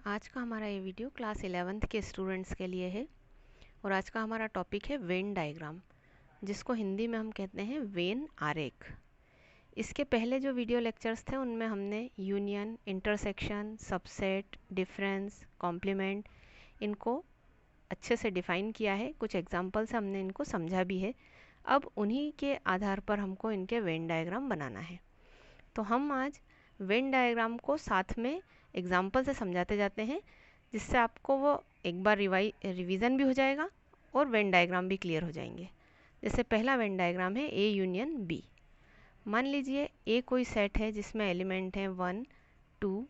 आज का हमारा ये वीडियो क्लास 11th के स्टूडेंट्स के लिए है और आज का हमारा टॉपिक है वेन डायग्राम, जिसको हिंदी में हम कहते हैं वेन आरेख। इसके पहले जो वीडियो लेक्चर्स थे उनमें हमने union, intersection, subset, difference, complement इनको अच्छे से डिफ़ाइन किया है। कुछ एग्जाम्पल से हमने इनको समझा भी है। अब उन्हीं के आधार पर हमको इनके वेन डायग्राम बनाना है। तो हम आज वेन डायग्राम को साथ में एग्जाम्पल से समझाते जाते हैं, जिससे आपको वो एक बार रिवीजन भी हो जाएगा और वेन डायग्राम भी क्लियर हो जाएंगे। जैसे पहला वेन डायग्राम है ए यूनियन बी। मान लीजिए ए कोई सेट है जिसमें एलिमेंट हैं 1, 2,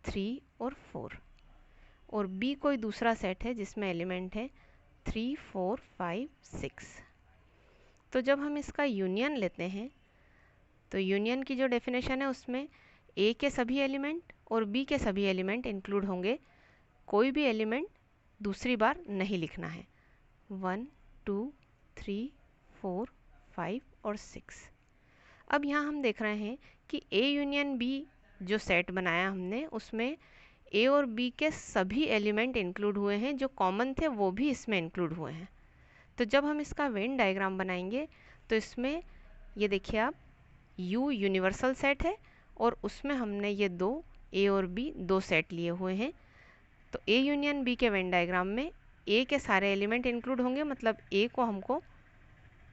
3 और 4, और बी कोई दूसरा सेट है जिसमें एलिमेंट है 3, 4, 5, 6। तो जब हम इसका यूनियन लेते हैं तो यूनियन की जो डेफिनेशन है उसमें ए के सभी एलिमेंट और बी के सभी एलिमेंट इंक्लूड होंगे। कोई भी एलिमेंट दूसरी बार नहीं लिखना है। 1, 2, 3, 4, 5 और 6। अब यहाँ हम देख रहे हैं कि ए यूनियन बी जो सेट बनाया हमने उसमें ए और बी के सभी एलिमेंट इंक्लूड हुए हैं, जो कॉमन थे वो भी इसमें इंक्लूड हुए हैं। तो जब हम इसका वेन डायग्राम बनाएंगे तो इसमें ये देखिए आप, U यूनिवर्सल सेट है और उसमें हमने ये दो A और B दो सेट लिए हुए हैं। तो A यूनियन B के वेन डायग्राम में A के सारे एलिमेंट इंक्लूड होंगे, मतलब A को हमको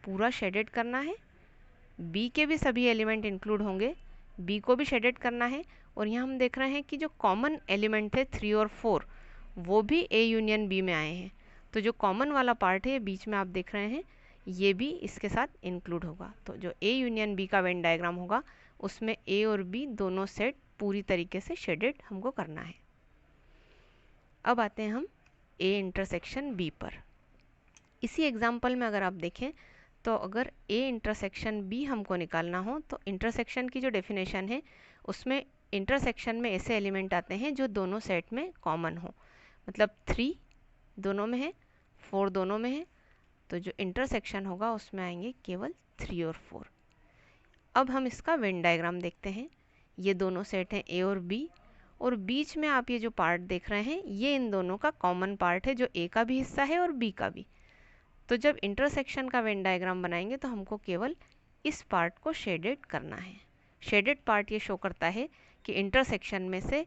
पूरा शेडेड करना है, B के भी सभी एलिमेंट इंक्लूड होंगे, B को भी शेडेड करना है। और यहाँ हम देख रहे हैं कि जो कॉमन एलिमेंट थे 3 और 4 वो भी A यूनियन B में आए हैं। तो जो कॉमन वाला पार्ट है बीच में आप देख रहे हैं, ये भी इसके साथ इंक्लूड होगा। तो जो ए यूनियन बी का वेन डायग्राम होगा उसमें ए और बी दोनों सेट पूरी तरीके से शेडेड हमको करना है। अब आते हैं हम ए इंटरसेक्शन बी पर। इसी एग्जाम्पल में अगर आप देखें तो अगर ए इंटरसेक्शन बी हमको निकालना हो तो इंटरसेक्शन की जो डेफिनेशन है उसमें इंटरसेक्शन में ऐसे एलिमेंट आते हैं जो दोनों सेट में कॉमन हो, मतलब 3 दोनों में है, 4 दोनों में है। तो जो इंटरसेक्शन होगा उसमें आएंगे केवल 3 और 4। अब हम इसका वेन डायग्राम देखते हैं। ये दोनों सेट हैं ए और बी, और बीच में आप ये जो पार्ट देख रहे हैं ये इन दोनों का कॉमन पार्ट है, जो ए का भी हिस्सा है और बी का भी। तो जब इंटरसेक्शन का वेन डायग्राम बनाएंगे तो हमको केवल इस पार्ट को शेडेड करना है। शेडेड पार्ट ये शो करता है कि इंटरसेक्शन में से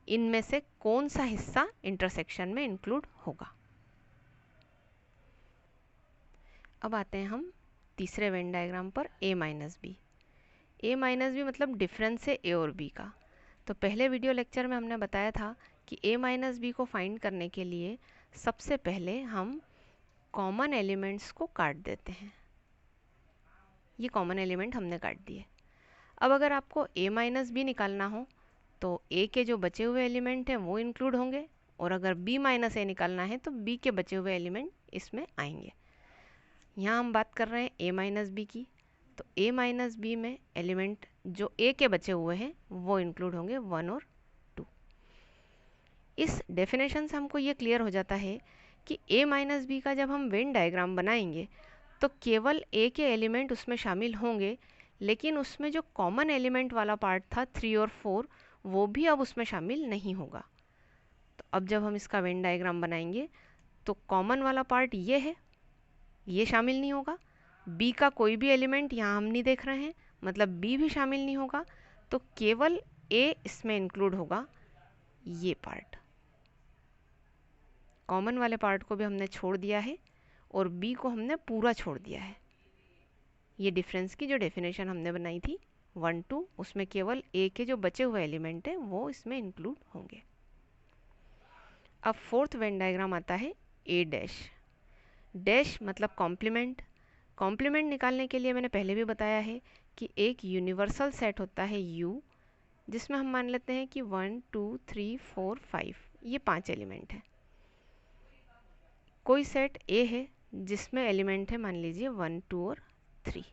इनमें से कौन सा हिस्सा इंटरसेक्शन में इंक्लूड होगा। अब आते हैं हम तीसरे वेन डायग्राम पर ए माइनस बी। ए माइनस बी मतलब डिफरेंस है ए और बी का। तो पहले वीडियो लेक्चर में हमने बताया था कि ए माइनस बी को फाइंड करने के लिए सबसे पहले हम कॉमन एलिमेंट्स को काट देते हैं। ये कॉमन एलिमेंट हमने काट दिए। अब अगर आपको ए माइनस बी निकालना हो तो ए के जो बचे हुए एलिमेंट हैं वो इंक्लूड होंगे, और अगर बी माइनस ए निकालना है तो बी के बचे हुए एलिमेंट इसमें आएंगे। यहाँ हम बात कर रहे हैं ए माइनस बी की, तो ए माइनस बी में एलिमेंट जो ए के बचे हुए हैं वो इंक्लूड होंगे 1 और 2। इस डेफिनेशन से हमको ये क्लियर हो जाता है कि ए माइनस बी का जब हम वेन डायग्राम बनाएंगे तो केवल ए के एलिमेंट उसमें शामिल होंगे, लेकिन उसमें जो कॉमन एलिमेंट वाला पार्ट था 3 और 4 वो भी अब उसमें शामिल नहीं होगा। तो अब जब हम इसका वेन डायग्राम बनाएंगे तो कॉमन वाला पार्ट ये है, ये शामिल नहीं होगा। बी का कोई भी एलिमेंट यहाँ हम नहीं देख रहे हैं, मतलब बी भी शामिल नहीं होगा। तो केवल ए इसमें इंक्लूड होगा, ये पार्ट। कॉमन वाले पार्ट को भी हमने छोड़ दिया है और बी को हमने पूरा छोड़ दिया है। ये डिफरेंस की जो डेफिनेशन हमने बनाई थी 1, 2, उसमें केवल ए के जो बचे हुए एलिमेंट हैं वो इसमें इंक्लूड होंगे। अब फोर्थ वेन डायग्राम आता है ए डैश। डैश मतलब कॉम्प्लीमेंट। कॉम्प्लीमेंट निकालने के लिए मैंने पहले भी बताया है कि एक यूनिवर्सल सेट होता है U, जिसमें हम मान लेते हैं कि 1, 2, 3, 4, 5 ये 5 एलिमेंट है। कोई सेट A है जिसमें एलिमेंट है मान लीजिए 1, 2 और 3।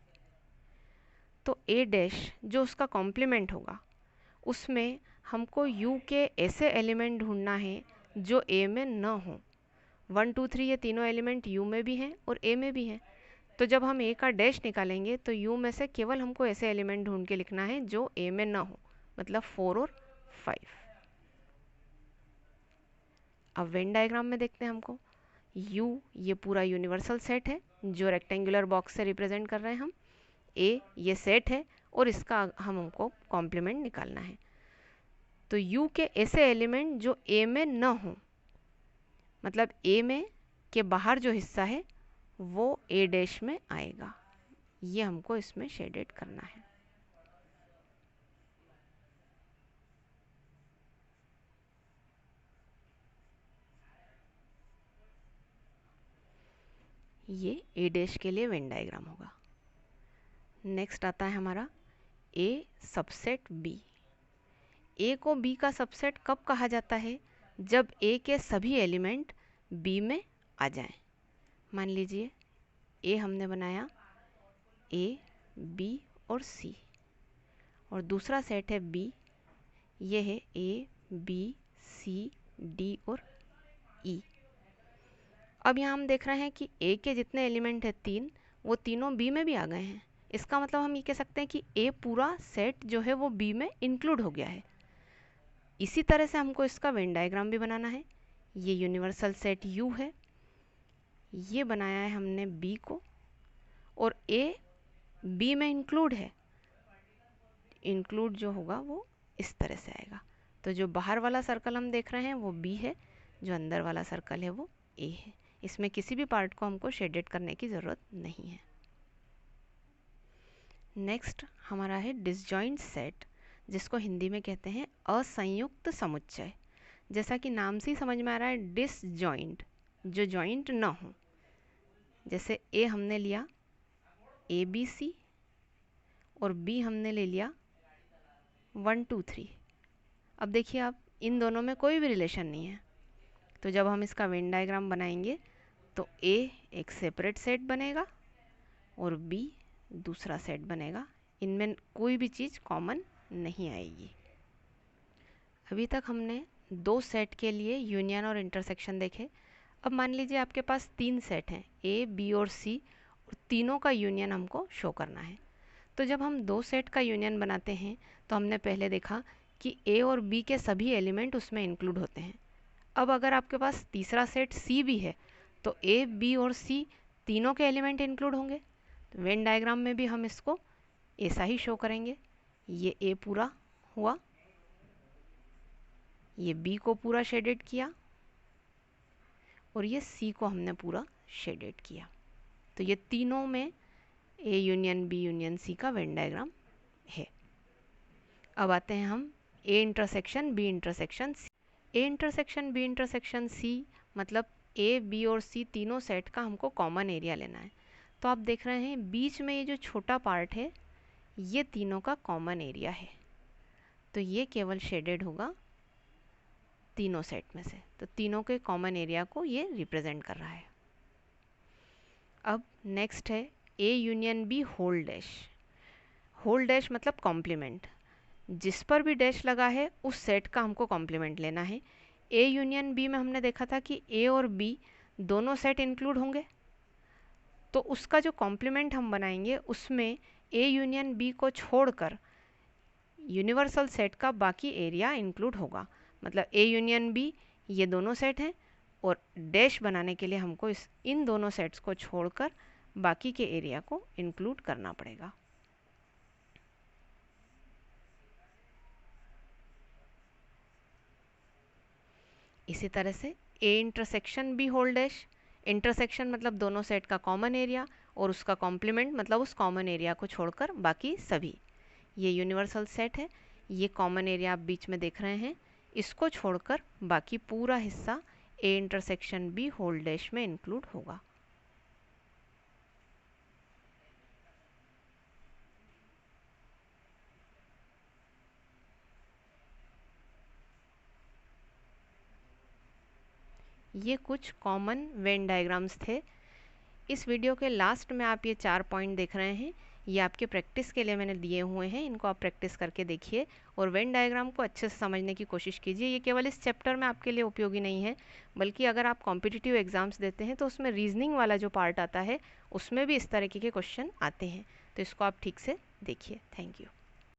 तो A डैश जो उसका कॉम्प्लीमेंट होगा उसमें हमको U के ऐसे एलिमेंट ढूंढना है जो A में न हो। 1, 2, 3 ये तीनों एलिमेंट U में भी हैं और A में भी हैं। तो जब हम A का डैश निकालेंगे तो U में से केवल हमको ऐसे एलिमेंट ढूंढ के लिखना है जो A में ना हो, मतलब 4 और 5। अब वेन डायग्राम में देखते हैं हमको U ये पूरा यूनिवर्सल सेट है जो रेक्टेंगुलर बॉक्स से रिप्रेजेंट कर रहे हैं हम। A ये सेट है और इसका हमको कॉम्प्लीमेंट निकालना है। तो U के ऐसे एलिमेंट जो A में न हो, मतलब A में के बाहर जो हिस्सा है वो A डैश में आएगा, ये हमको इसमें शेडेड करना है। ये A डैश के लिए वेन डायग्राम होगा। नेक्स्ट आता है हमारा A सबसेट B। A को B का सबसेट कब कहा जाता है? जब A के सभी एलिमेंट B में आ जाएं। मान लीजिए A हमने बनाया A, B और C, और दूसरा सेट है B, ये है A, B, C, D और E। अब यहाँ हम देख रहे हैं कि A के जितने एलिमेंट हैं 3, वो तीनों B में भी आ गए हैं। इसका मतलब हम ये कह सकते हैं कि A पूरा सेट जो है वो B में इंक्लूड हो गया है। इसी तरह से हमको इसका वेन डायग्राम भी बनाना है। ये यूनिवर्सल सेट U है, ये बनाया है हमने B को, और A B में इंक्लूड है। इंक्लूड जो होगा वो इस तरह से आएगा। तो जो बाहर वाला सर्कल हम देख रहे हैं वो B है, जो अंदर वाला सर्कल है वो A है। इसमें किसी भी पार्ट को हमको शेडेड करने की ज़रूरत नहीं है। नेक्स्ट हमारा है डिसजॉइंट सेट, जिसको हिंदी में कहते हैं असंयुक्त समुच्चय। जैसा कि नाम से ही समझ में आ रहा है, डिसजॉइंट, जो जॉइंट ना हो। जैसे A हमने लिया ABC और B हमने ले लिया 1 2 3। अब देखिए आप, इन दोनों में कोई भी रिलेशन नहीं है। तो जब हम इसका वेन डायग्राम बनाएंगे तो A एक सेपरेट सेट बनेगा और B दूसरा सेट बनेगा। इनमें कोई भी चीज़ कॉमन नहीं आएगी। अभी तक हमने 2 सेट के लिए यूनियन और इंटरसेक्शन देखे। अब मान लीजिए आपके पास 3 सेट हैं A, B और C, और तीनों का यूनियन हमको शो करना है। तो जब हम 2 सेट का यूनियन बनाते हैं तो हमने पहले देखा कि A और B के सभी एलिमेंट उसमें इंक्लूड होते हैं। अब अगर आपके पास तीसरा सेट C भी है तो A, B और C तीनों के एलिमेंट इंक्लूड होंगे। तो वेन डायग्राम में भी हम इसको ऐसा ही शो करेंगे। ये A पूरा हुआ, ये B को पूरा शेडेड किया और ये C को हमने पूरा शेडेड किया। तो ये तीनों में A union B union C का वेन डायग्राम है। अब आते हैं हम A intersection B intersection C। A intersection B intersection C मतलब A, B और C तीनों सेट का हमको कॉमन एरिया लेना है। तो आप देख रहे हैं बीच में ये जो छोटा पार्ट है ये तीनों का कॉमन एरिया है। तो ये केवल शेडेड होगा तीनों सेट में से। तो तीनों के कॉमन एरिया को ये रिप्रेजेंट कर रहा है। अब नेक्स्ट है A union B whole dash. Whole dash मतलब कॉम्प्लीमेंट। जिस पर भी डैश लगा है उस सेट का हमको कॉम्प्लीमेंट लेना है। A यूनियन B में हमने देखा था कि A और B दोनों सेट इंक्लूड होंगे, तो उसका जो कॉम्प्लीमेंट हम बनाएंगे उसमें A यूनियन B को छोड़कर यूनिवर्सल सेट का बाकी एरिया इंक्लूड होगा। मतलब A यूनियन B ये दोनों सेट हैं और डैश बनाने के लिए हमको इन दोनों सेट्स को छोड़कर बाकी के एरिया को इंक्लूड करना पड़ेगा। इसी तरह से A intersection B whole dash. Intersection मतलब दोनों सेट का कॉमन एरिया और उसका कॉम्प्लीमेंट मतलब उस कॉमन एरिया को छोड़कर बाकी सभी। ये यूनिवर्सल सेट है, ये कॉमन एरिया आप बीच में देख रहे हैं, इसको छोड़कर बाकी पूरा हिस्सा A intersection B whole dash में इंक्लूड होगा। ये कुछ कॉमन वेन डायग्राम्स थे। इस वीडियो के लास्ट में आप ये 4 पॉइंट देख रहे हैं, ये आपके प्रैक्टिस के लिए मैंने दिए हुए हैं। इनको आप प्रैक्टिस करके देखिए और वेन डायग्राम को अच्छे से समझने की कोशिश कीजिए। ये केवल इस चैप्टर में आपके लिए उपयोगी नहीं है, बल्कि अगर आप कॉम्पिटिटिव एग्जाम्स देते हैं तो उसमें रीजनिंग वाला जो पार्ट आता है उसमें भी इस तरीके के क्वेश्चन आते हैं। तो इसको आप ठीक से देखिए। Thank you.